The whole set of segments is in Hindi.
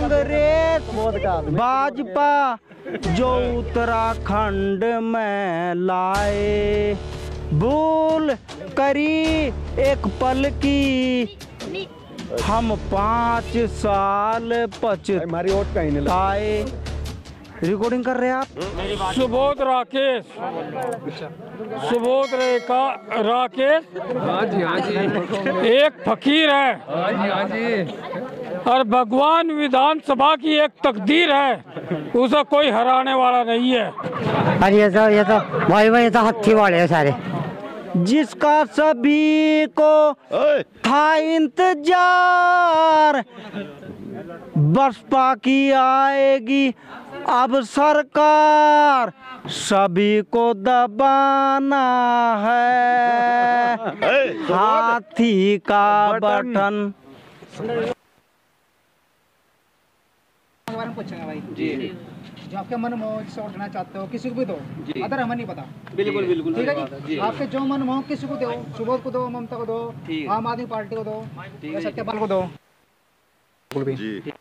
कांग्रेस भाजपा जो उत्तराखंड में लाए, भूल करी एक पल की हम 5 साल पछताए। रिकॉर्डिंग कर रहे हैं आप? सुबोध राकेश, सुबोध रेखा राकेश एक फकीर है और भगवान विधानसभा की एक तकदीर है, उसे कोई हराने वाला नहीं है। अरे ये तो भाई तो हत्थी वाले हैं सारे, जिसका सभी को था इंतजार, बसपा की आएगी अब सरकार, सभी को दबाना है हाथी का बटन। भाई जी, जो आपके मन में जिसे वोट देना चाहते हो किसी को भी दो, अदर हमें नहीं पता। बिल्कुल बिल्कुल ठीक है जी, आपके जो मन में किसी को दो, सुबोध को दो, ममता को दो, आम आदमी पार्टी को दो, या सत्यपाल को दो जी।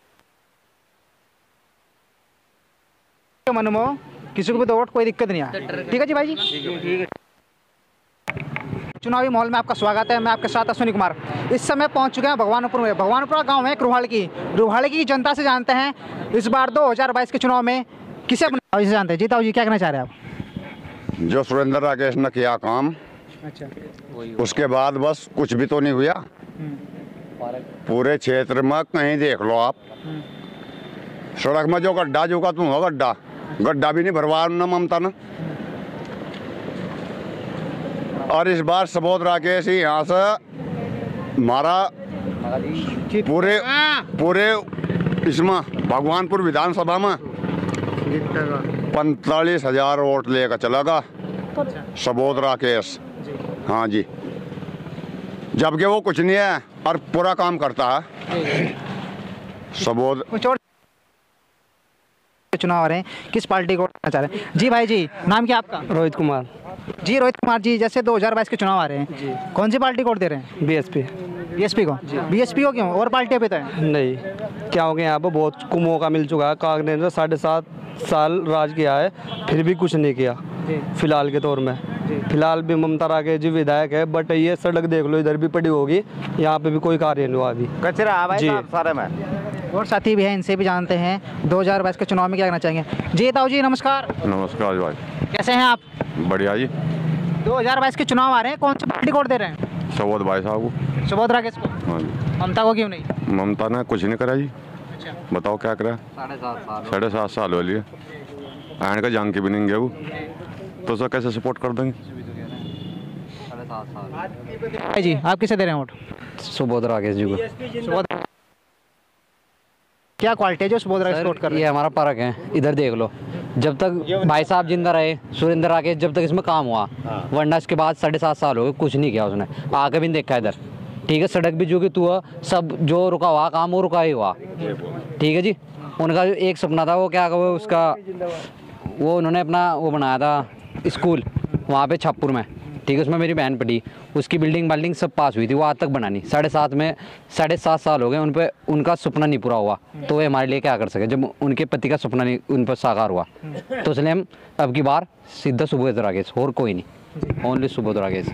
मन में किसी को भी दो वोट, कोई दिक्कत नहीं है। ठीक है जी भाई जी। चुनावी माहौल में आपका स्वागत है। मैं आपके साथ अश्विनी कुमार। इस समय पहुंच चुके हैं भगवानपुर में। भगवानपुर गांव है रुहाड़की की जनता से जानते हैं इस बार 2022 के चुनाव में किसे जानते हैं। जीताओ जी, क्या कहना चाह रहे हैं आप? जो सुरेंद्र राकेश ने किया काम, अच्छा, उसके बाद बस कुछ भी तो नहीं हुआ। पूरे क्षेत्र में कहीं देख लो आप, सड़क में जो गड्ढा का तुम हो, गड्ढा भी नहीं भरवा ना ममता ने। और इस बार सुबोध राकेश ही यहाँ से हमारा पूरे इसमें भगवानपुर विधानसभा में 45,000 वोट लेकर चलेगा सुबोध राकेश। हाँ जी, जबकि वो कुछ नहीं है और पूरा काम करता है सुबोध। चुनाव आ रहे हैं, किस पार्टी को वोट चाह रहे हैं? जी भाई जी, नाम क्या आपका? रोहित कुमार जी। रोहित कुमार जी, जैसे 2022 के चुनाव आ रहे हैं जी, कौन सी पार्टी को वोट दे रहे हैं? बीएसपी। बीएसपी को? बीएसपी को क्यों, और पार्टियां भी तो हैं? नहीं, क्या हो गया, यहाँ पर बहुत को मौका मिल चुका है। कांग्रेस ने 7.5 साल राज किया है, फिर भी कुछ नहीं किया फिलहाल के तौर में। फिलहाल भी ममता राकेश जी विधायक है, बट ये सड़क देख लो, इधर भी पड़ी होगी, यहाँ पे भी कोई कार्य नहीं हुआ अभी। कचरा जी सारे में। और साथी भी हैं, इनसे भी जानते हैं 2022 के चुनाव में क्या कहना चाहेंगे। जी ताऊ जी, नमस्कार। नमस्कार भाई, कैसे हैं आप? बढ़िया जी। 2022 के चुनाव आ रहे हैं, कौन सी पार्टी को वोट दे रहे हैं? सुबोध भाई साहब को। सुबोध राकेश को? हाँ जी। ममता को क्यों नहीं? ममता ने कुछ नहीं करा जी। अच्छा, बताओ क्या करा? 7.5 साल हो लिए, आने का जान के भी नहीं गया वो, तो सर कैसे सपोर्ट कर देंगे? जी, आप किसे दे रहे हैं वोट? सुबोध राकेश जी को। सुबोध, क्या क्वालिटी है जो सुबोध राकेश वोट कर रहे हैं? ये हमारा फर्क है, इधर देख लो, जब तक भाई साहब जिंदा रहे सुरेंद्र राकेश, जब तक इसमें काम हुआ, वरना इसके बाद 7.5 साल हो गए, कुछ नहीं किया उसने, आके भी नहीं देखा इधर। ठीक है, सड़क भी जो कि तू सब जो रुका हुआ काम वो रुका ही हुआ। ठीक है जी, उनका जो एक सपना था वो क्या वो उसका वो उन्होंने अपना वो बनाया था स्कूल वहाँ पे छापुर में। ठीक है, उसमें मेरी बहन पढ़ी, उसकी बिल्डिंग सब पास हुई थी, वो आज तक बनानी। 7.5 साल हो गए उन पे, उनका सपना नहीं पूरा हुआ, तो वो हमारे लिए क्या कर सके जब उनके पति का सपना नहीं उन पर साकार हुआ। तो इसलिए हम अब की बार सीधा सुबोध राकेश, और कोई नहीं, ओनली सुबोध राकेश।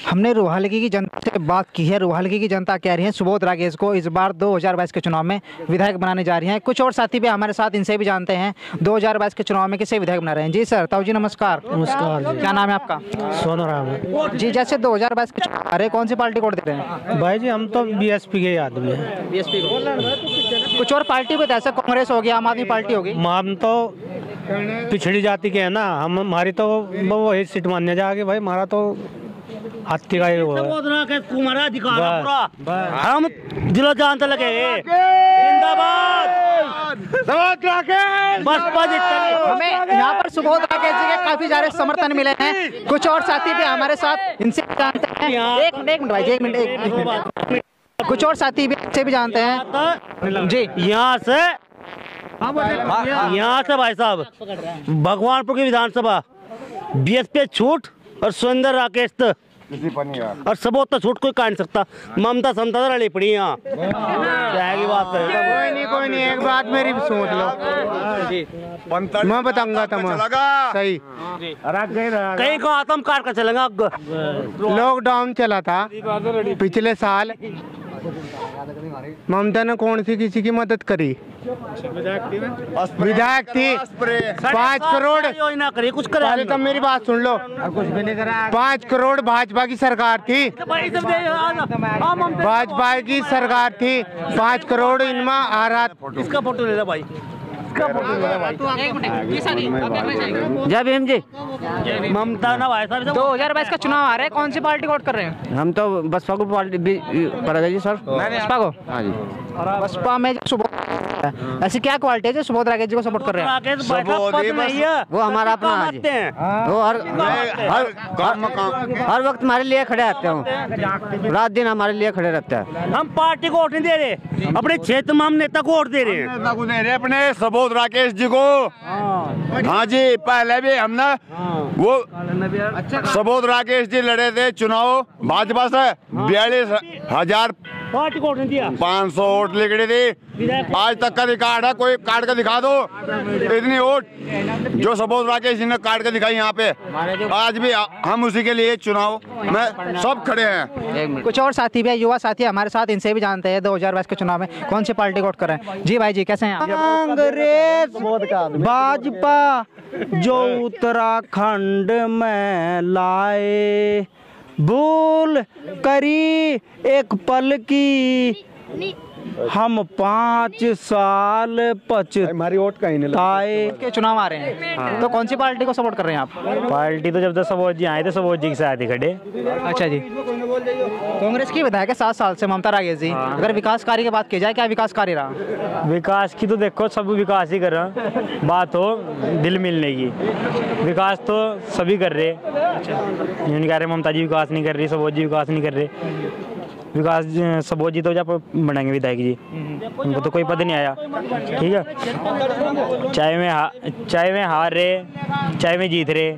हमने रुहाड़की की जनता से बात की है। रुहाड़की की जनता कह रही है सुबोध राकेश को इस बार 2022 के चुनाव में विधायक बनाने जा रही हैं। कुछ और साथी भी हमारे साथ, इनसे भी जानते हैं 2022 के चुनाव में किसे विधायक बना रहे हैं। जी सर, ताऊ जी नमस्कार। नमस्कार। क्या नाम है आपका? सोनाराम जी। जैसे 2022 के चुनाव आ रहे, कौन सी पार्टी को वोट दे रहे हैं? भाई जी, हम तो बीएसपी के आदमी हैं। बीएसपी को? कुछ और पार्टी को, जैसे कांग्रेस हो गया, आम आदमी पार्टी होगी। हम तो पिछड़ी जाति के हैं ना, हमारी तो वही सीट मानने जाके भाई, हमारा तो हाथी का कुमार अधिकार पूरा, हम दिलो जान से लगे जिंदाबाद बसपा जितनी। हमें यहाँ पर सुबोध राकेश जी के काफी सारे समर्थन मिले हैं। कुछ और साथी भी हमारे साथ, इनसे जानते हैं। एक मिनट भाई, एक मिनट। कुछ और साथी भी इनसे भी जानते हैं जी। यहाँ से भाई साहब, भगवानपुर की विधानसभा बीएसपी छूट और सुरेंद्र राकेश किसी पर नहीं यार। और सबोत तो छूट कोई काट नहीं सकता। ममता समता तो रली पड़ी यहाँ क्या की बात है। कोई नहीं एक बात मेरी भी सोच लो, मैं बताऊंगा तुम्हें सही। कहीं को आतम काट कर चलेगा। लॉकडाउन चला था पिछले साल, ममता ने कौन सी किसी की मदद करी? विधायक थी, 5 करोड़ योजना करी कुछ करा। पहले तो मेरी बात सुन लो, 5 करोड़ भाजपा की सरकार थी, भाजपा की सरकार थी, 5 करोड़ इनमें आ रहा। इसका फोटो ले लो भाई, जय भीम जी। ममता ना भाई साहब 2022 का चुनाव आ रहा है, कौन सी पार्टी वोट कर रहे हैं? हम तो बसपा को पार्टी जी सर। बसपा को? हाँ जी। बसपा में ऐसी क्या क्वालिटी है जो सुबोध राकेश जी को सपोर्ट कर रहे हैं? वो हमारा अपना वो हर वक्त हमारे लिए खड़े रहते हैं, रात दिन हमारे लिए खड़े रहते हैं। हम पार्टी को वोट नहीं दे रहे, अपने क्षेत्र में हम नेता को वोट दे रहे हैं। नेता को दे रहे अपने सुबोध राकेश जी को। हाँ जी, पहले भी हमने वो सुबोध राकेश जी लड़े थे चुनाव भाजपा से, 42,500 वोट निकले थे। आज तक का रिकॉर्ड है, कोई काट के दिखा दो इतनी वोट जो सुबोध राकेश जी ने काट के दिखाई यहाँ पे। आज भी हम उसी के लिए चुनाव में सब खड़े हैं। कुछ और साथी भी है, युवा साथी हमारे साथ, इनसे भी जानते हैं 2022 के चुनाव में कौन सी पार्टी वोट कर रहे हैं। जी भाई जी, कैसे हैं आप? कांग्रेस भाजपा जो उत्तराखंड में लाए, भूल करी एक पल की, हम 5 साल पछताए। के चुनाव आ रहे हैं तो कौन सी पार्टी को सपोर्ट कर रहे हैं आप? पार्टी तो जब तक सुबोध जी आए थे, सुबोध जी के साथ ही खड़े। अच्छा जी। कांग्रेस की विधायक है 7 साल से ममता राकेश जी, अगर विकास कार्य की बात की जाए, क्या विकास कार्य रहा? विकास की तो देखो सब विकास ही कर रहा, बात हो दिल मिलने की, विकास तो सभी कर रहे। ये नहीं कह रहे ममता जी विकास नहीं कर रही, सुबोध जी विकास नहीं कर रहे। विकास सुबोध जी तो जब बनाएंगे विधायक जी, उनको तो कोई पद नहीं आया। ठीक है, चाहे मैं हार रहे चाहे मैं जीत रहे,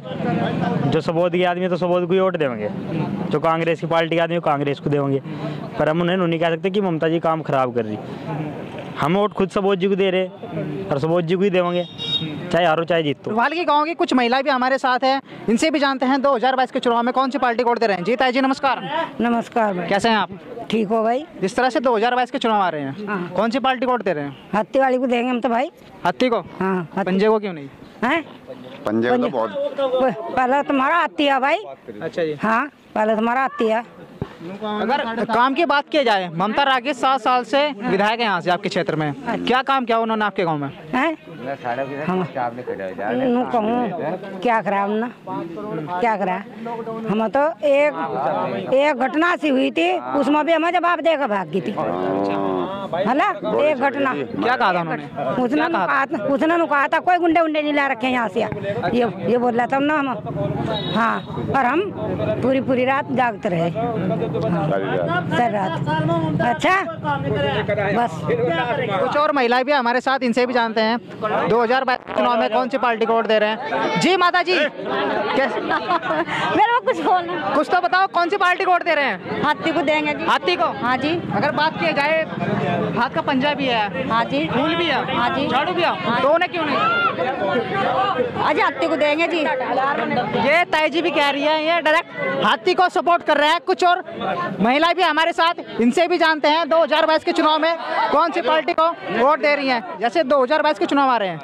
जो सुबोध के आदमी तो सुबोध को ही वोट देंगे, जो कांग्रेस की पार्टी के आदमी कांग्रेस को देंगे। पर हम उन्हें नहीं कह सकते कि ममता जी काम खराब कर रही। हम वोट खुद सुबोध जी को दे रहे और सुबोध जी को ही देंगे, चाहे हारो चाहे जीतो। रुहाल की गाँव की कुछ महिलाएं भी हमारे साथ हैं, इनसे भी जानते हैं 2022 के चुनाव में कौन सी पार्टी को वोट दे रहे हैं। जी ताई जी नमस्कार। नमस्कार भाई। कैसे हैं आप? ठीक हो भाई। जिस तरह से 2022 के चुनाव आ रहे हैं, कौन सी पार्टी को वोट दे रहे हैं? हाथी वाली को देंगे हम तो भाई। हाथी को? हाँ। पंजे को क्यों नहीं है? पंजे तो बहुत पहले तुम्हारा हाथी है भाई। अच्छा जी। हाँ, पहले तुम्हारा हाथी है। अगर काम की बात की जाए, ममता राकेश 7 साल से विधायक है यहाँ से आपके क्षेत्र में, क्या काम किया उन्होंने आपके गांव में? क्या करा हमने, क्या करा? हम तो एक घटना सी हुई थी, उसमें भी हमें जवाब देकर भाग गई थी। है ना, एक घटना। क्या कहा था उन्होंने? उसने कहा था कोई गुंडे उंडे नहीं ला रखे यहाँ से, ये बोल रहा था ना हम। हाँ, और हम पूरी रात जागते रहे, सर रात। अच्छा बस। कुछ और महिलाएं भी हमारे साथ, इनसे भी जानते हैं 2022 चुनाव में कौन सी पार्टी को वोट दे रहे हैं। जी माता जी, कैसे? मेरे को कुछ बोलना, कुछ तो बताओ, कौन सी पार्टी को वोट दे रहे हैं? हाथी को देंगे जी। हाथी को? हाँ जी। अगर बात की जाए, हाथ का पंजा भी है, हाँ जी, फूल भी है, हाँ जी, झाड़ू भी है, तो उन्हें क्यों नहीं? आज हाथी को देंगे जी। ये ताई जी भी कह रही है, ये डायरेक्ट हाथी को सपोर्ट कर रहे हैं। कुछ और महिलाएं भी हमारे साथ, इनसे भी जानते हैं 2022 के चुनाव में कौन सी पार्टी को वोट दे रही हैं। जैसे 2022 के चुनाव आ रहे हैं,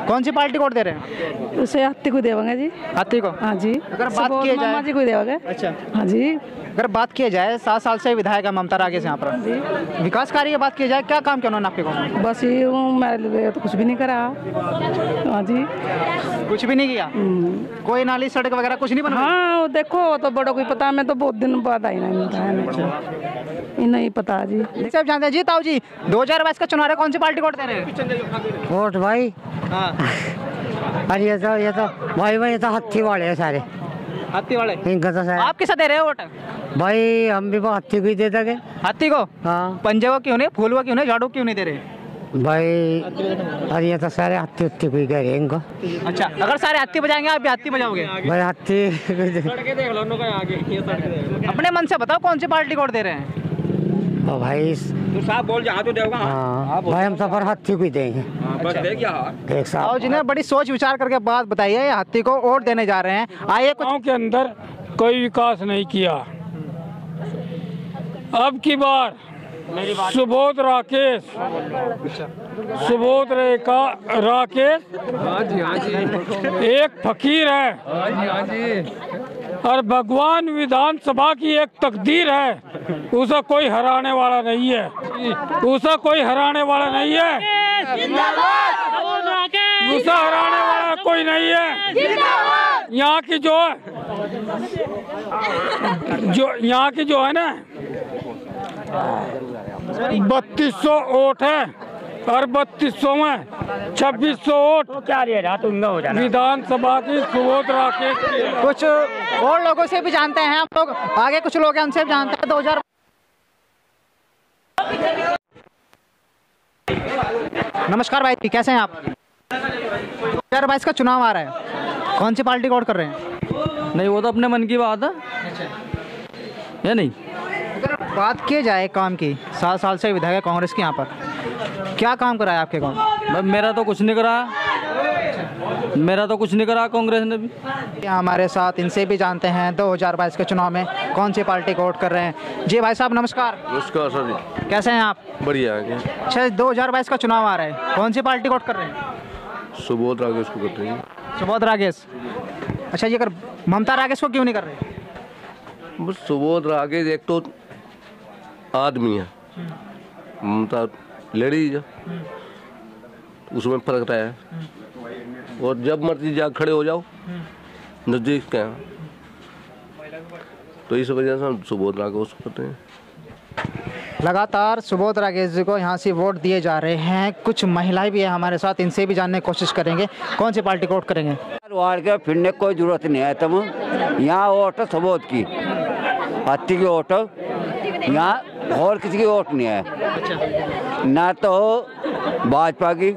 कौन सी पार्टी को वोट दे रहे हैं? उसे हाथी को देंगे जी। हाथी को? हाँ जी। अगर बात की जाए, जी को देंगे। अच्छा। हाँ जी। अगर बात की जाए, 7 साल से विधायक है ममता राकेश यहाँ पर, विकास कार्य की बात की जाए, क्या काम किया उन्होंने आपके गाँव में? बस ये मेरे लिए तो कुछ भी नहीं करा। हाँ जी, कुछ भी नहीं किया? कोई नाली सड़क वगैरह कुछ नहीं बना? हाँ देखो, तो बड़ों को पता, मैं तो बहुत दिन बाद आई नहीं नहीं पता जी। सब जानते हैं। जी ताऊ जी, 2022 का चुनाव है, कौन सी पार्टी को वोट दे रहे हैं? वोट भाई, हाँ। अरे ये तो भाई ये तो हाथी वाले हैं सारे। हाथी वाले? इनका तो आप किसे दे रहे हो वोट? भाई हम भी हाथी को ही दे देंगे। हाथी को? हाँ। पंजे को क्यों नहीं, फूल को क्यों नहीं, झाड़ू क्यों नहीं दे रहे? भाई और ये तो सारे हाथी उत्ती कोई गए इनको। अच्छा, अगर सारे हाथी बजाएंगे आप भी हाथी बजाओगे? भाई हाथी अपने मन से बताओ कौन सी पार्टी को वोट दे रहे हैं? भाई तू साहब बोल जा तो देगा। हाँ भाई हम सफर हाथी को ही देंगे। बस दे क्या एक साथ और जिन्हें बड़ी सोच विचार करके बात बताई है, हाथी को वोट देने जा रहे हैं। आइए कुछ गाँव के अंदर कोई विकास नहीं किया। अब की बार सुबोध राकेश एक फकीर है और भगवान विधानसभा की एक तकदीर है, उसे कोई हराने वाला नहीं है, उसे कोई हराने वाला नहीं है, उसे हराने वाला कोई नहीं है। यहाँ की जो है ना 3200 वोट है और 3200 में 2600 वोट क्या ले रहा तुम हो जाना विधानसभा की सुबोध राकेश की। कुछ और लोगों से भी जानते हैं हम लोग, आगे कुछ लोग हैं उनसे भी जानते हैं। 2000 नमस्कार भाई जी, कैसे हैं आप? 2022 का चुनाव आ रहा है, कौन सी पार्टी को वोट कर रहे हैं? नहीं वो तो अपने मन की बात है या नहीं। अगर बात की जाए काम की, 7 साल से विधायक है कांग्रेस के, यहाँ पर क्या काम करा है आपके गाँव? मेरा तो कुछ नहीं करा कांग्रेस ने भी। हमारे साथ इनसे भी जानते हैं 2022 के चुनाव में कौन सी पार्टी को वोट कर रहे हैं। जी भाई साहब नमस्कार। नमस्कार सर जी, कैसे हैं आप? बढ़िया है। अच्छा, 2022 का चुनाव आ रहा है, कौन सी पार्टी को वोट कर रहे हैं? सुबोध राकेश को करते हैं। सुबोध राकेश। अच्छा, ये अगर ममता राकेश को क्यों नहीं कर रहे? बस सुबोध राकेश एक तो आदमी है, ममता लेडीज है, उसमें फर्क रहा है। और जब मर्जी जा खड़े हो जाओ, नजदीक क्या है, तो इस वजह से हम सुबोध राकेश को करते हैं। लगातार सुबोध राकेश जी को यहाँ से वोट दिए जा रहे हैं। कुछ महिलाएं भी है हमारे साथ, इनसे भी जानने की कोशिश करेंगे कौन सी पार्टी को वोट करेंगे। वार्ड के फिरने की कोई जरूरत नहीं है। तुम यहाँ वोट सुबोध की, हाथी की वोट यहाँ, और किसी की वोट नहीं है। ना तो भाजपा की,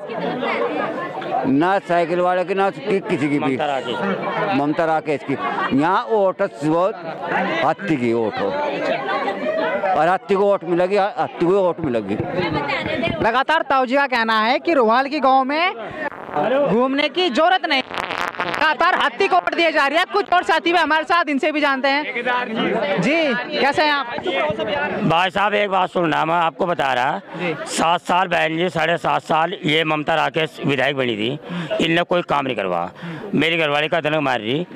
ना साइकिल वाले की, ना किसी की भी, ममता राकेश की। यहाँ वोट सुबोध हाथी की वोट हो, और हाथी को वोट मिलेगी, हाथी को वोट मिलेगी। लगातार ताऊजी का कहना है कि रोहाल की गांव में घूमने की जरूरत नहीं, लगातार हाथी को वोट दिए जा रही है। कुछ और साथी भी हमारे साथ, इनसे भी जानते हैं। जी कैसे हैं आप? भाई साहब एक बात सुनना, मैं आपको बता रहा, 7 साल बहन जी, 7.5 साल ये ममता राकेश विधायक बनी थी, इनने कोई काम नहीं करवा। मेरी घरवाली का धनक मार रही,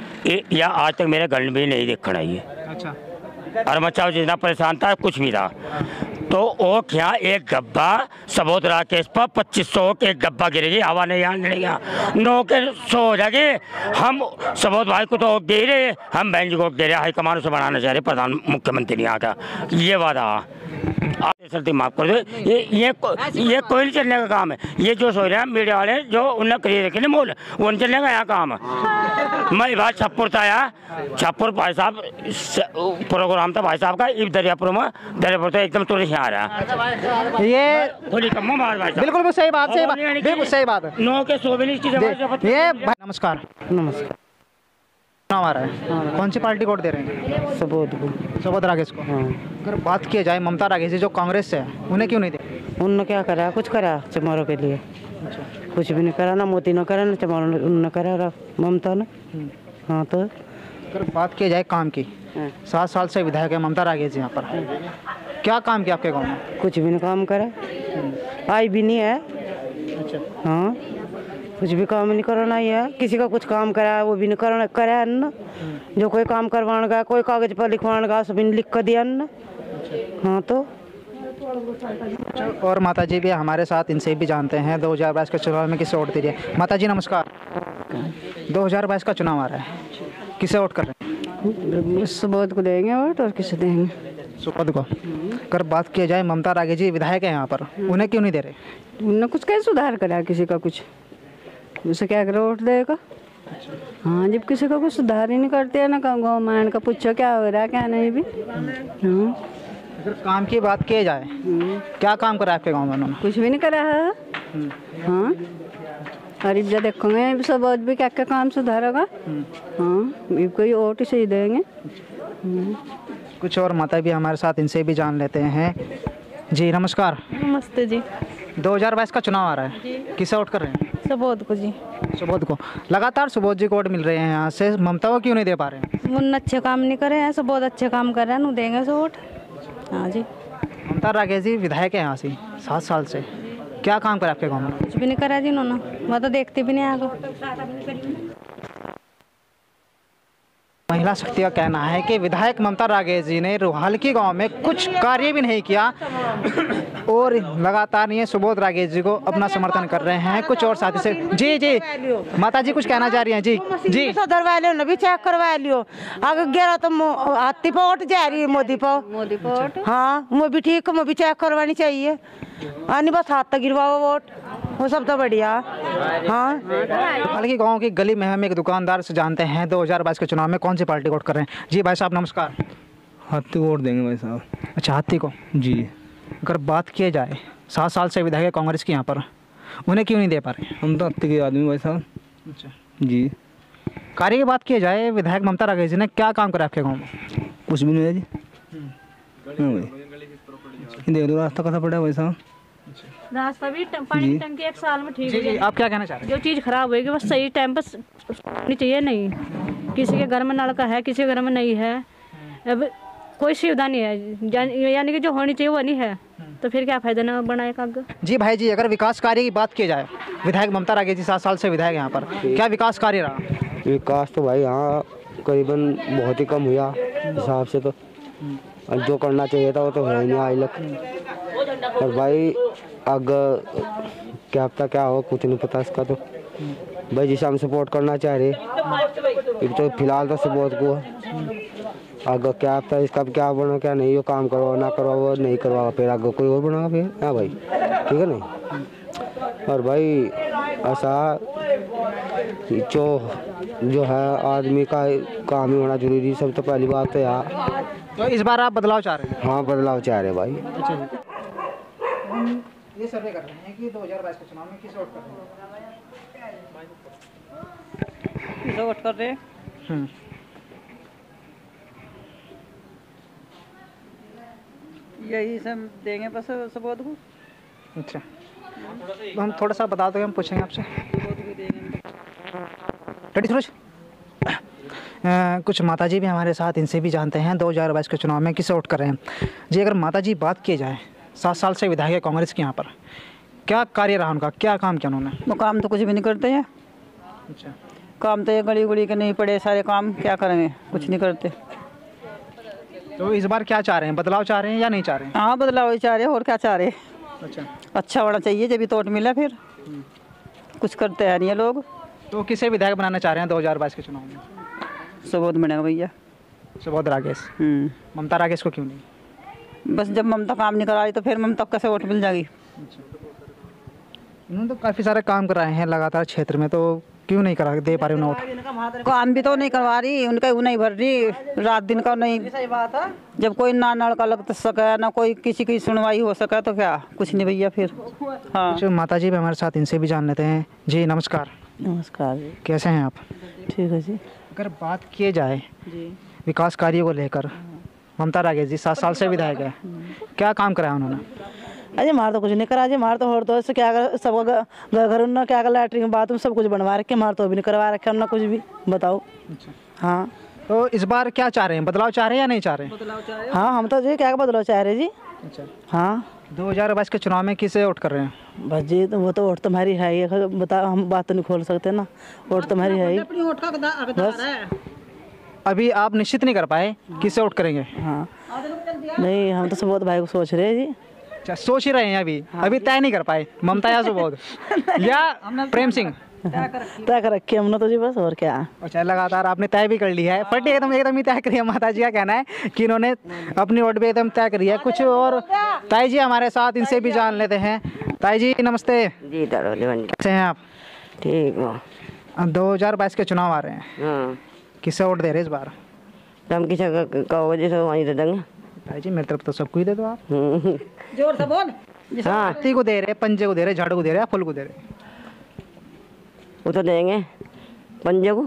या आज तक मेरे घर में भी नहीं देखना है। अच्छा, और बच्चा जितना परेशान था, कुछ भी था, तो वो क्या एक गब्बा सुबोध राकेश पर 2500 के एक गब्बा गिरेगी, हवा नहीं यहाँ मिलेगा, 9 के 100 हो जाएगी। हम सुबोध भाई को तो वोट दे रहे, हम बहन जी को वोट दे रहे, हाईकमान उसे बनाना चाह रहे, प्रधान मुख्यमंत्री यहाँ का ये वादा। आप माफ कर दो, ये कोई नहीं चलने का काम है। ये जो सोच रहे हैं मीडिया वाले, जो उन्हें खरीद रखे ना मोल, वो नहीं चलने का यहाँ काम है। मैं बात छप्पुर था यार, छप्पुर भाई साहब प्रोग्राम था भाई साहब का, दरियापुर में, दरियापुर तो एकदम तुरंत यहाँ आ रहा। ये थोड़ी कम मार भाई, बिल्कुल सही बात, सही बात, बिल्कुल सही बात है। 9 के 100 भी नहीं। ये नमस्कार। नमस्कार। चुनाव आ रहा है, कौन सी पार्टी को वोट दे रहे हैं? सुबोध को, सुबोध राकेश को। अगर बात की जाए ममता राकेश जी जो कांग्रेस से है, उन्हें क्यों नहीं दे? उन्होंने क्या करा? कुछ करा चमारों के लिए? कुछ भी नहीं करा, ना मोदी ने करा, ना चमारों ने, उन्होंने करा, ममता ने। हाँ, तो अगर बात की जाए काम की, 7 साल से विधायक है ममता राकेश जी यहाँ पर, क्या काम किया आपके गाँव में? कुछ भी नहीं काम करा, आई भी नहीं है। अच्छा, हाँ, कुछ भी काम नहीं करना ही है। किसी का कुछ काम करा वो भी नहीं करना करा ना, जो कोई काम करवाने का, कोई कागज पर लिखवाने का, सब लिख कर दिया ना। हाँ, तो और माता जी भी हमारे साथ, इनसे भी जानते हैं 2022 के चुनाव में किसे वोट दीजिए। माता जी नमस्कार। 2022 का चुनाव आ रहा है, किसे वोट कर रहे हैं? सुबोध को देंगे वोट, और किसे देंगे? सुबोध को। अगर बात की जाए ममता राकेश जी विधायक है यहाँ पर, उन्हें क्यों नहीं दे रहे? उन्होंने कुछ क्या सुधार करा किसी का? कुछ उसे क्या कर वोट देगा? हाँ, जब किसी का कुछ सुधार ही नहीं करते है ना, गाँव मान का पूछो क्या हो रहा है क्या नहीं भी। हाँ, अगर काम की बात की जाए, क्या काम करा आपके गाँव में उन्होंने? कुछ भी नहीं करा है। हाँ, और इधर देखोगे सब और भी क्या क्या काम सुधारेगा। हाँ, कोई वोट से ही देंगे। कुछ और माता भी हमारे साथ, इनसे भी जान लेते हैं। जी नमस्कार। नमस्ते जी। 2022 का चुनाव आ रहा है, किसे वोट कर रहे हैं? सुबोध को जी। सुबोध को। लगातार सुबोध जी को वोट मिल रहे हैं यहाँ से, ममता को क्यों नहीं दे पा रहे हैं? मुन अच्छे काम नहीं करे हैं, सुबोध अच्छे काम कर रहे हैं, देंगे सो वोट। हाँ जी। ममता राकेश जी विधायक है यहाँ से 7 साल से, क्या काम करे आपके गाँव में? कुछ भी नहीं करा जी उन्होंने, मैं तो देखती भी नहीं आगे। महिला शक्ति का कहना है कि विधायक ममता राकेश जी ने रोहालकी गांव में कुछ कार्य भी नहीं किया और लगातार ये सुबोध राकेश जी को अपना समर्थन कर रहे हैं। कुछ और साथी से जी जी माता जी कुछ कहना चाह रही हैं। जी जी सुधरवा लियो, भी चेक करवा लियो। आगे गिरा तो हाथी पे वोट जा रही है, मोदी पे। हाँ, वो भी ठीक, वो भी चेक करवानी चाहिए। नहीं बस हाथ तक गिरवाओ वोट, वो सब तो बढ़िया। हाँ, रोहालकी गांव की गली में हम एक दुकानदार से जानते हैं 2022 के चुनाव में कौन सी पार्टी को वोट कर रहे हैं। जी भाई साहब नमस्कार। हाथी को वोट देंगे भाई साहब। अच्छा, हाथी को जी। अगर बात किया जाए 7 साल से विधायक कांग्रेस के यहाँ पर, उन्हें क्यों नहीं दे पा रहे? हम तो हाथी के आदमी भाई साहब। अच्छा जी। कार्य की बात की जाए, विधायक ममता राकेश जी ने क्या काम करा आपके गाँव में? कुछ भी नहीं है जी। हाँ भाई, देख लो रास्ता कैसा पड़ा है भाई साहब। रास्ता भी पानी की टंकी 1 साल में ठीक जी, जी, आप क्या कहना चाह रहे हैं? जो चीज़ खराब होगी बस सही टाइम पर होनी चाहिए। नहीं, किसी के घर में नलका है, किसी के घर में नहीं है, अब कोई सुविधा नहीं है, यानी कि जो होनी चाहिए वो नहीं है, तो फिर क्या फायदा ना बनाए कागज। जी भाई जी, अगर विकास कार्य की बात की जाए, विधायक ममता राकेश जी 7 साल से विधायक यहाँ पर, क्या विकास कार्य रहा? विकास तो भाई यहाँ करीबन बहुत ही कम हुआ हिसाब से, तो जो करना चाहिए था वो तो है ही नहीं आज तक। और भाई अगर क्या पता क्या हो, कुछ नहीं पता इसका। तो भाई जिसे हम सपोर्ट करना चाह रहे तो फिलहाल तो सुबोध को, अगर क्या पता इसका क्या बना क्या नहीं, वो काम करवा ना करवा वो नहीं करवा, फिर अगर कोई और बनागा फिर। हाँ भाई ठीक है नहीं। और भाई ऐसा जो है आदमी का काम ही होना जरूरी, सब तो पहली बात तो यार। तो इस बार आप बदलाव चाह रहे हैं? हाँ बदलाव चाह रहे हैं भाई। ये सर्वे कर रहे हैं कि 2022 के चुनाव में किसे वोट कर रहे हैं? किसे वोट कर रहे हैं? यही सब देंगे बस सुबोध को। अच्छा, तो हम थोड़ा सा बता दो, हम पूछेंगे आपसे। रेडी सूरज। कुछ माताजी भी हमारे साथ, इनसे भी जानते हैं 2022 के चुनाव में किसे वोट कर रहे हैं। जी अगर माताजी बात की जाए, 7 साल से विधायक है कांग्रेस के यहाँ पर, क्या कार्य रहा उनका, क्या काम किया उन्होंने? वो काम तो कुछ भी नहीं करते हैं। अच्छा, काम तो ये गली गुली के नहीं पड़े सारे काम, क्या करेंगे, कुछ नहीं करते। तो इस बार क्या चाह रहे हैं, बदलाव चाह रहे हैं या नहीं चाह रहे हैं? हाँ बदलाव ही चाह रहे हैं, और क्या चाह रहे हैं। अच्छा, अच्छा होना चाहिए, जब भी तोड़ मिला फिर कुछ करते हैं नहीं ये लोग। तो किसे विधायक बनाना चाह रहे हैं 2022 के चुनाव में? सुबोध बनेगा भैया। सुबोध राकेश। ममता राकेश को क्यों नहीं? बस जब ममता काम नहीं करा रही तो फिर ममता कैसे वोट मिल जाएगी? उन्होंने तो काफ़ी सारे काम कराए हैं लगातार क्षेत्र में, तो क्यों नहीं करा दे पा रहे वोट? काम भी तो नहीं करवा रही, उनका वो नहीं भर रही, रात दिन का नहीं। सही बात है, जब कोई ना नलका लग सके ना कोई किसी की सुनवाई हो सके तो क्या कुछ नहीं भैया फिर। हाँ जो माता जी भी हमारे साथ, इनसे भी जान लेते हैं। जी नमस्कार। नमस्कार। कैसे हैं आप? ठीक है जी। अगर बात की जाए विकास कार्यों को लेकर, ममता राकेश जी 7 साल से विधायक है, क्या काम कराया उन्होंने? अजय मार तो कुछ नहीं करा जी, मार तो और तो क्या कर, सब घर उन्होंने क्या कर, लैट्रिन बाथरूम सब कुछ बनवा रखे, मार तो भी नहीं करवा रखे उन्होंने कुछ भी। बताओ। हाँ तो इस बार क्या चाह रहे हैं, बदलाव चाह रहे हैं या नहीं चाह रहे? हाँ हम तो जी क्या बदलाव चाह रहे जी। अच्छा हाँ 2022 के चुनाव में किसे वोट कर रहे हैं? बस जी तो वो तो वोट तुम्हारी है ही, बता हम बात तो नहीं खोल सकते ना, वोट तुम्हारी है ही। बस अभी आप निश्चित नहीं कर पाए किसे वोट करेंगे? हाँ नहीं, हम तो सुबोध भाई को सोच रहे हैं जी। अच्छा, सोच ही रहे हैं अभी? अभी तय नहीं कर पाए ममता या सुबोध या प्रेम सिंह? तय कर रखे हमने तो जी बस, और क्या। अच्छा, लगातार आपने तय भी कर लिया है, पट्टी एकदम ही तय करी है। माता जी का कहना है कि इन्होंने अपनी वोट भी एकदम तय करी है। कुछ और ताई जी हमारे साथ, इनसे भी जान लेते हैं। ताई जी नमस्ते। जी कैसे हैं आप? ठीक हो। 2022 के चुनाव आ रहे हैं, किसे वोट दे रहे इस बार? हम किसे कहोगे जिसे वहीं दे देंगे। ताई जी मेरी तरफ तो सबको ही दे दो आप। जोर से बोल। हाँ हाथी को दे रहे, पंजे को दे रहे, झाड़ू को दे रहे, फूल को दे रहे? वो तो देंगे पंजे को।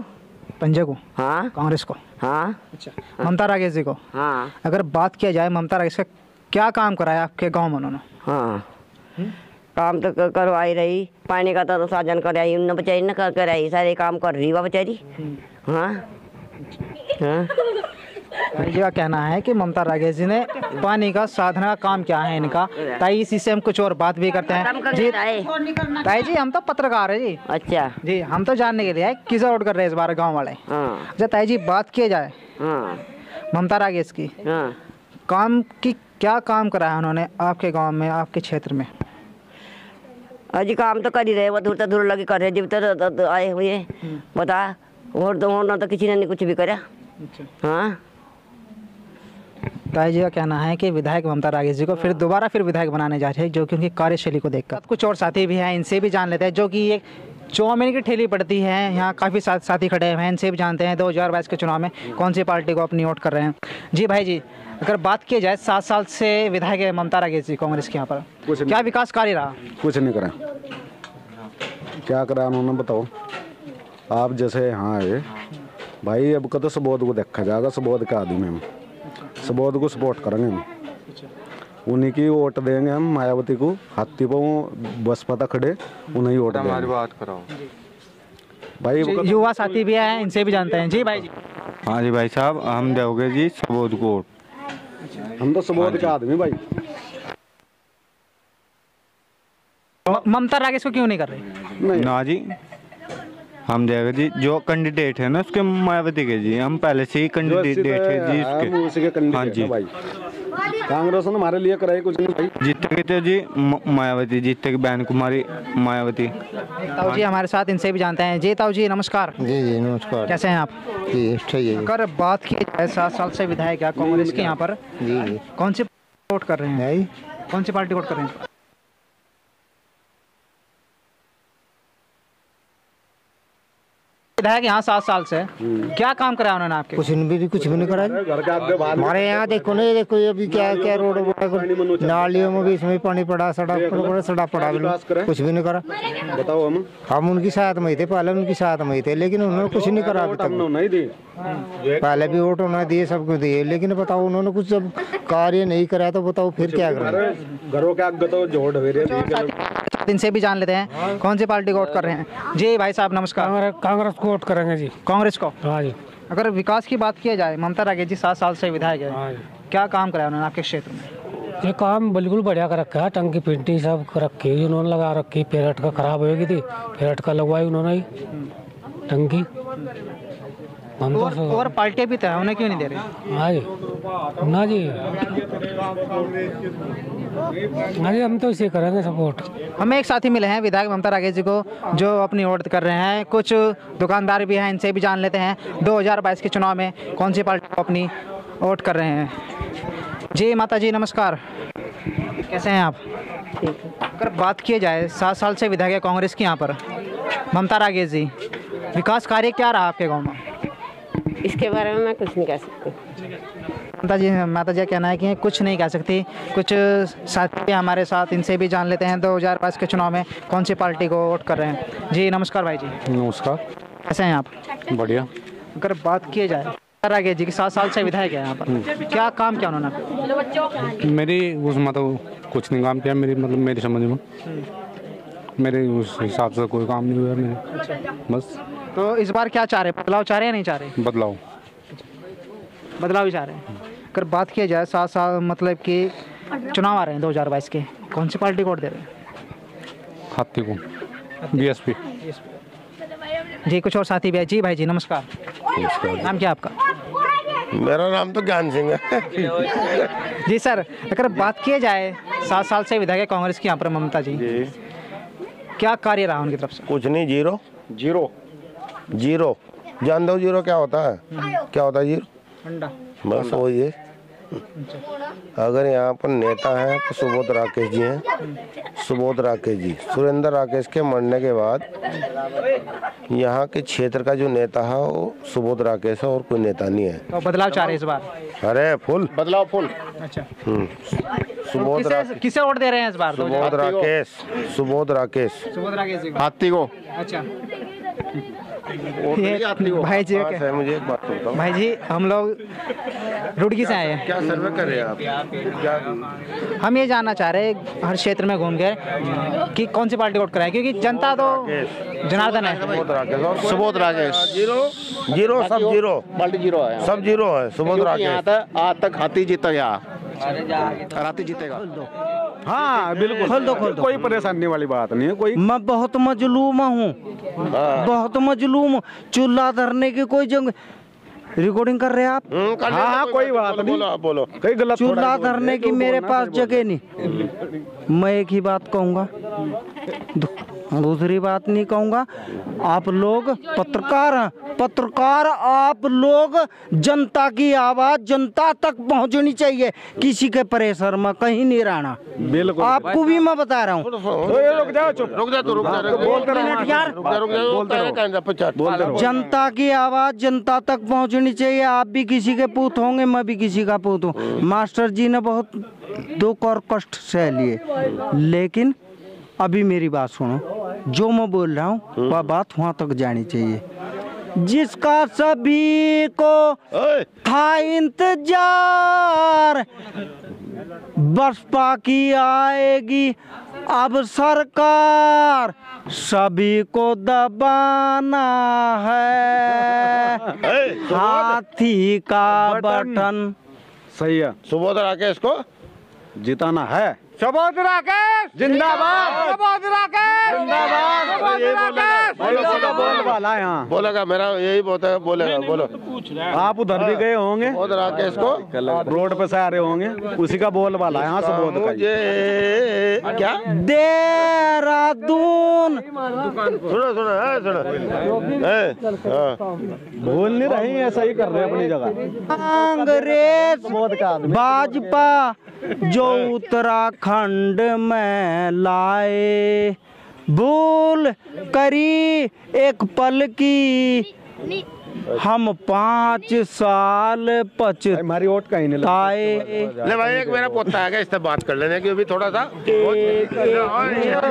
पंजे को? हाँ। कांग्रेस को? हाँ। अच्छा, ममता राकेश जी को? हाँ। अगर बात किया जाए ममता राकेश का क्या काम कराया आपके गांव में उन्होंने? हाँ काम तो करवाई रही, पानी का तो साधन कराई उन्होंने, बेचारी न कराई, सारे काम कर रही वह बेचारी। हाँ हाँ भाई जी का कहना है कि ममता राकेश जी ने पानी का साधन का काम क्या है इनका। ताई इसी से हम कुछ और बात भी करते हैं जी। ताई जी हम तो पत्रकार है जी। अच्छा जी, हम तो जानने के लिए आए किसे वोट कर रहे हैं इस बार गांव वाले। अच्छा ताई जी, बात किया जाए ममता राकेश की, काम की क्या काम कराया उन्होंने आपके गांव में, आपके क्षेत्र में? अजी काम तो कर ही रहे, वो दूर लगे कर रहे, जब तक आए हुए बता, वोट तो होना तो किसी ने नहीं कुछ भी करा। हाँ ताई जी का कहना है कि विधायक ममता राकेश जी को फिर दोबारा विधायक बनाने जा रहे हैं, जो कि उनकी कार्यशैली को देखकर। कुछ और साथी भी हैं, इनसे भी जान लेते हैं, जो कि एक चौमिन की ठेली पड़ती है, यहाँ काफ़ी साथी खड़े हुए हैं, इनसे भी जानते हैं 2022 के चुनाव में कौन सी पार्टी को अपनी वोट कर रहे हैं। जी भाई जी, अगर बात की जाए 7 साल से विधायक है ममता राकेश जी कांग्रेस के यहाँ पर, क्या विकास कार्य रहा? कुछ नहीं करा। क्या करा उन्होंने बताओ आप? जैसे यहाँ आए भाई, अब का तो सबोध को देखा जाएगा, सबोध के आदमी हम, सबोध को सपोर्ट करेंगे हम, उन्हीं की वोट देंगे हम। मायावती को हाथी पर बसपा तक खड़े, उन्हें वोट देंगे। हमारी बात कराओ भाई। युवा साथी भी हैं, इनसे भी जानते हैं। जी भाई जी। हाँ जी भाई साहब, हम दोगे जी सबोध को वोट। हम तो सबोध के आदमी भाई। ममता राकेश को क्यों नहीं कर रहे? ना जी, हम देगा जी जो कैंडिडेट है ना उसके, मायावती के जी, हम पहले से ही कैंडिडेट है जी उसके। हाँ जी भाई, कांग्रेस ने हमारे लिए कराई कुछ नहीं भाई। जीतेगी तो जी मायावती, जीतेगी बहन कुमारी मायावती। ताऊ जी हमारे साथ, इनसे भी जानते हैं। जी ताऊ जी नमस्कार। जी जी नमस्कार। कैसे हैं आप? जी ठीक है। अगर बात की जाए 7 साल से विधायक है कांग्रेस के यहाँ पर, जी कौन सी वोट कर रहे हैं? कौन सी पार्टी वोट कर रहे हैं? विधायक यहाँ 7 साल से, क्या काम कराया उन्होंने आपके? कुछ भी नहीं करा। हमारे यहाँ देखो ना, ये देखो अभी क्या क्या रोड नालियों में भी इसमें पानी पड़ा, सड़ा पड़ा, कुछ भी नहीं करा। बताओ हम उनकी साथ में थे, पहले उनकी साथ में थे, लेकिन उन्होंने कुछ नहीं करा अभी तक। पहले भी वोट उन्होंने दिए, सबको दिए, लेकिन बताओ उन्होंने कुछ जब कार्य नहीं करा तो बताओ फिर क्या करें? घरों के आगे तो जोड़ इनसे भी जान लेते हैं कौन सी पार्टी को वोट कर रहे हैं। जी भाई साहब नमस्कार। कांग्रेस को वोट करेंगे जी। कांग्रेस को? हाँ जी। अगर विकास की बात की जाए, ममता राकेश जी 7 साल से विधायक है, क्या काम कराया उन्होंने आपके क्षेत्र में? ये काम बिल्कुल बढ़िया कर रखा है, टंकी पिंटी सब कर रखी उन्होंने लगा रखी। पेरट का खराब हो गई थी, पेरट का लगवाई उन्होंने ही टंकी। और पार्टी भी तो उन्हें क्यों नहीं दे रहे? हाँ जी, ना जी, हाँ जी, हम तो इसे करेंगे सपोर्ट। हमें एक साथी मिले हैं विधायक ममता राकेश जी को, जो अपनी वोट कर रहे हैं। कुछ दुकानदार भी हैं, इनसे भी जान लेते हैं 2022 के चुनाव में कौन सी पार्टी को अपनी वोट कर रहे हैं। जी माता जी नमस्कार, कैसे हैं आप? अगर बात की जाए 7 साल से विधायक है कांग्रेस की यहाँ पर ममता राकेश जी, विकास कार्य क्या रहा आपके गाँव में? इसके बारे में मैं कुछ नहीं कह सकती। माता जी का कहना है कि कुछ नहीं कह सकती। कुछ साथी हमारे साथ, इनसे भी जान लेते हैं 2022 के चुनाव में कौन सी पार्टी को वोट कर रहे हैं। जी नमस्कार भाई जी। नमस्कार। कैसे हैं आप? बढ़िया। अगर बात की जाए राकेश जी की 7 साल से विधायक है यहाँ पर, क्या काम किया उन्होंने? मेरी उस मतलब कुछ नहीं काम किया, मेरी समझ में मेरे उस हिसाब से कोई काम नहीं हुआ मेरे। बस। तो इस बार क्या चाह रहे, बदलाव चाह रहे हैं नहीं चाह रहे? बदलाव ही चाह रहे हैं। अगर बात की जाए 7 साल मतलब कि चुनाव आ रहे हैं 2022 के, कौन सी पार्टी को वोट दे रहे हैं? हाथी को, बीएसपी। जी कुछ और साथी भी है। जी भाई जी नमस्कार। नाम क्या आपका? मेरा नाम तो ज्ञान सिंह है। जी सर, अगर बात की जाए 7 साल से विधायक कांग्रेस की यहाँ पर ममता जी, क्या कार्य रहा उनकी तरफ से? कुछ नहीं, जीरो। जान दो जीरो क्या होता है? क्या होता है जीरो? अंडा। बस वही है। अगर यहाँ पर नेता हैं तो सुबोध राकेश जी हैं, सुबोध राकेश जी। सुरेंद्र राकेश के मरने के बाद यहाँ के क्षेत्र का जो नेता है वो सुबोध राकेश है और कोई नेता नहीं है। तो बदलाव चाह रहे इस बार? अरे फुल बदलाव फुल। अच्छा, सुबोध किसे वोट दे रहे हैं इस बार? सुबोध राकेश, सुबोध राकेश, सुबोध राकेश जी। हाथी को। अच्छा भाई जी है, मुझे एक बात बताओ भाई जी, हम लोग रुड़की से आए हैं। क्या सर्वे कर रहे हैं आप? क्या हम ये जानना चाह रहे हैं हर क्षेत्र में घूम के कि कौन सी पार्टी वोट कराए, क्योंकि जनता तो जनार्दन है। सुबोध राकेश जीरो सब जीरो, पार्टी जीरो है, सब जीरो है। सुबोध राकेश आज तक हाथी जीता हाथी जीतेगा। हाँ बिल्कुल, खोल दो। कोई परेशानी वाली बात नहीं है कोई। मैं बहुत मजलूम हूँ, बहुत मजलूम। चूल्हा धरने की कोई जंग रिकॉर्डिंग कर रहे हैं आप? हाँ कोई बात नहीं, बोलो कहीं गलत। चूल्हा धरने की मेरे पास जगह नहीं। मैं एक ही बात कहूँगा, दूसरी बात नहीं कहूँगा। आप लोग पत्रकार हैं, पत्रकार आप लोग जनता की आवाज जनता तक पहुंचनी चाहिए, किसी के प्रेशर में कहीं नहीं रहना। बिल्कुल, आपको भी मैं बता रहा हूँ। रुक जाओ, चुप रुक जा, बोलते रहो। जनता की आवाज जनता तक पहुंचनी चाहिए। आप भी किसी के पूत होंगे, मैं भी किसी का पूत हूँ। मास्टर जी ने बहुत दुख और कष्ट सह लिए, लेकिन अभी मेरी बात सुनो। जो मैं बोल रहा हूँ वह बात वहां तक जानी चाहिए। जिसका सभी को था इंतजार, बसपा की आएगी अब सरकार, सभी को दबाना है हाथी का बटन। सही है, सुबोध राकेश को जिताना है। सुबोध राकेश जिंदाबाद, सुबोध राकेश जिंदाबाद। बोल वाला है यहाँ, बोलेगा, मेरा यही बोलता, बोलेगा, बोलो। आप उधर भी गए होंगे, सुबोध राकेश को रोड पे से आ रहे होंगे, उसी का बोल वाला है यहाँ सुबोध का। क्या देहरादून, भूल नहीं रही है, सही कर रहे हैं अपनी जगह। कांग्रेस भाजपा जो उत्तराखंड में लाए, भूल करी एक पल की हम 5 साल हमारी वोट कहीं नहीं पछताए। ले भाई, एक मेरा पोता आ गया, इससे बात कर लेने की अभी थोड़ा सा।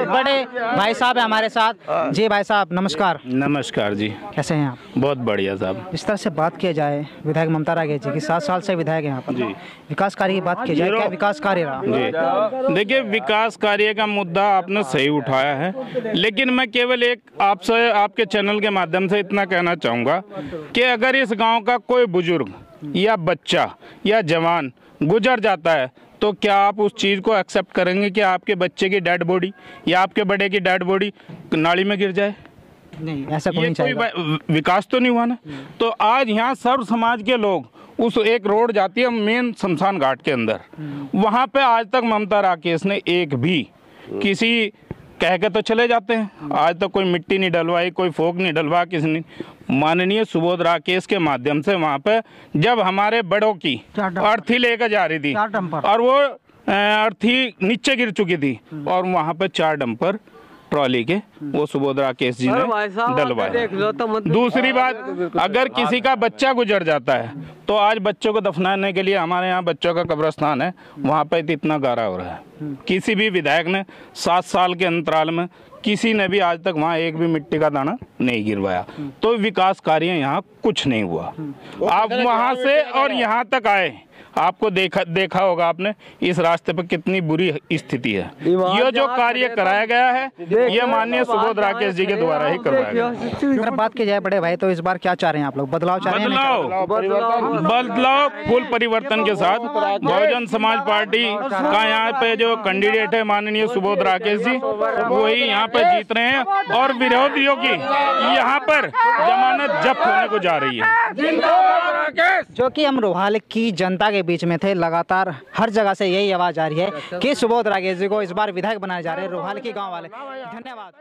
बड़े भाई साहब है हमारे साथ जी। भाई साहब नमस्कार। नमस्कार जी, कैसे हैं आप? बहुत बढ़िया साहब। इस तरह से बात किया जाए, विधायक ममता राकेश जी की 7 साल से विधायक है यहाँ पर जी, विकास कार्य की बात की जाए, क्या विकास कार्य रहा? जी देखिए, विकास कार्य का मुद्दा आपने सही उठाया है, लेकिन मैं केवल एक आपसे, आपके चैनल के माध्यम से इतना कहना चाहूँगा कि अगर इस गांव का कोई बुजुर्ग या बच्चा या जवान गुजर जाता है तो क्या आप उस चीज़ को एक्सेप्ट करेंगे कि आपके बच्चे की डेड बॉडी या आपके बड़े की डेड बॉडी नाली में गिर जाए? नहीं, ऐसा कोई नहीं चाहेगा। विकास तो नहीं हुआ ना। तो आज यहाँ सर्व समाज के लोग, उस एक रोड जाती है मेन शमशान घाट के अंदर, वहाँ पे आज तक ममता राकेश ने एक भी किसी कह के तो चले जाते हैं, आज तक कोई मिट्टी नहीं डलवाई, कोई फोक नहीं डलवा किसी ने। माननीय सुबोध राकेश के माध्यम से वहाँ पे जब हमारे बड़ों की अर्थी लेकर जा रही थी और वो अर्थी नीचे गिर चुकी थी और वहाँ पे 4 डंपर ट्रॉली के वो सुबोध राकेश जी ने डलवाए। दूसरी बात, अगर किसी का बच्चा गुजर जाता है तो आज बच्चों को दफनाने के लिए हमारे यहाँ बच्चों का कब्रिस्तान है, वहाँ पे इतना गारा हो रहा है। किसी भी विधायक ने 7 साल के अंतराल में किसी ने भी आज तक वहाँ एक भी मिट्टी का दाना नहीं गिरवाया। तो विकास कार्य यहाँ कुछ नहीं हुआ। आप वहाँ से और यहाँ तक आए, आपको देखा होगा आपने इस रास्ते पर कितनी बुरी स्थिति है। ये जो कार्य कराया गया है ये माननीय सुबोध राकेश जी के द्वारा ही करवाया गया। अगर बात की जाए बड़े भाई, तो इस बार क्या चाह रहे हैं आप लोग? बदलाव चाह रहे हैं? बदलाव फुल परिवर्तन के साथ बहुजन समाज पार्टी का यहाँ पे जो कैंडिडेट है माननीय सुबोध राकेश जी, वही यहाँ पे जीत रहे हैं और विरोधियों की यहाँ पर जमानत जब्त होने को जा रही है। जो कि हम रोहाल की जनता के बीच में थे, लगातार हर जगह से यही आवाज आ रही है कि सुबोध राकेश जी को इस बार विधायक बनाए जा रहे हैं रोहाल के गांव वाले। धन्यवाद।